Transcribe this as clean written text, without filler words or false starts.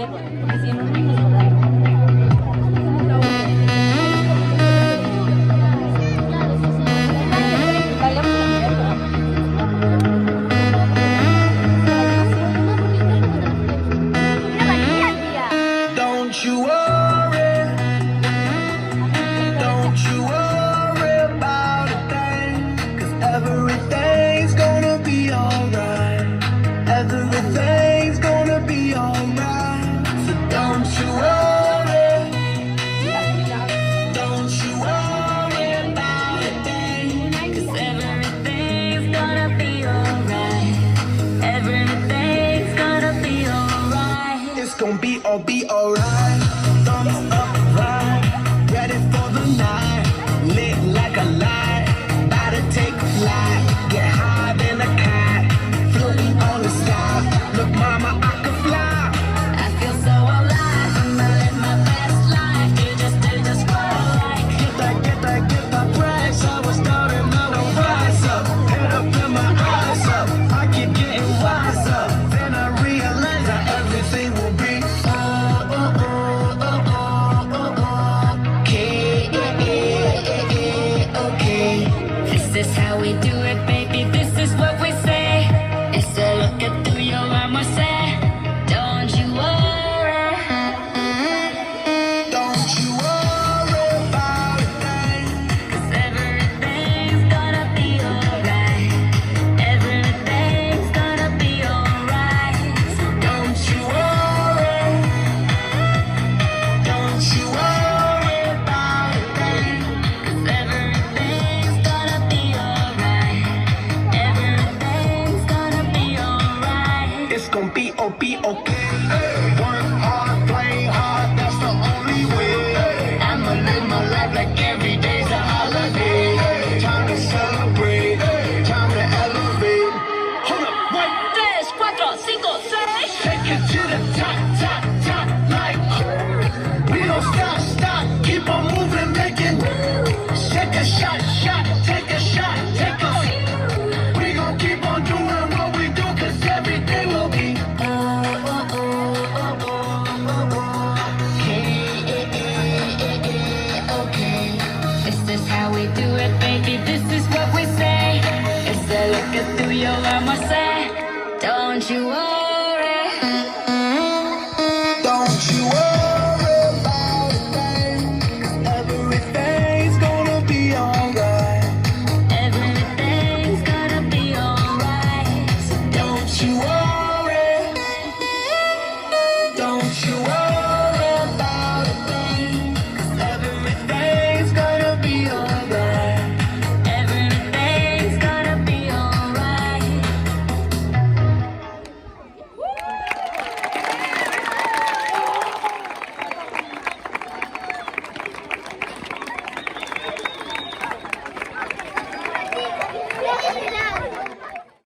Porque si no, no nos cobraron. Don't you worry, don't you worry about a thing, 'cause everything's gonna be alright. Everything's gonna be alright. So don't you worry, don't you worry about a thing, 'cause everything's gonna be alright. Everything's gonna be alright. It's gonna be alright. Thumbs up, right, ready for the night, lit like a light, about to take a flight, get higher than a kite, floating on the sky. Look, mama, I can fly. I feel so alive. I live my best life. You just right. Get that price. I was down and now I rise up. Head up and my eyes up. I keep getting wiser. Then I realize that everything will be okay. This is how we do it, baby. This is what we say. It's a look at through your armor, say, don't you worry. Don't you worry about a thing, 'Cause everything's gonna be alright. Everything's gonna be alright. don't you worry. Don't you worry about a thing. 'Cause everything's gonna be alright. Everything's gonna be alright. It's gonna be okay. Work hard, play hard, that's the only way. I'ma live my life like every day's a holiday. Time to celebrate, time to elevate. Hold up, wait, 3, 4, 5, 6. take it to the top, top.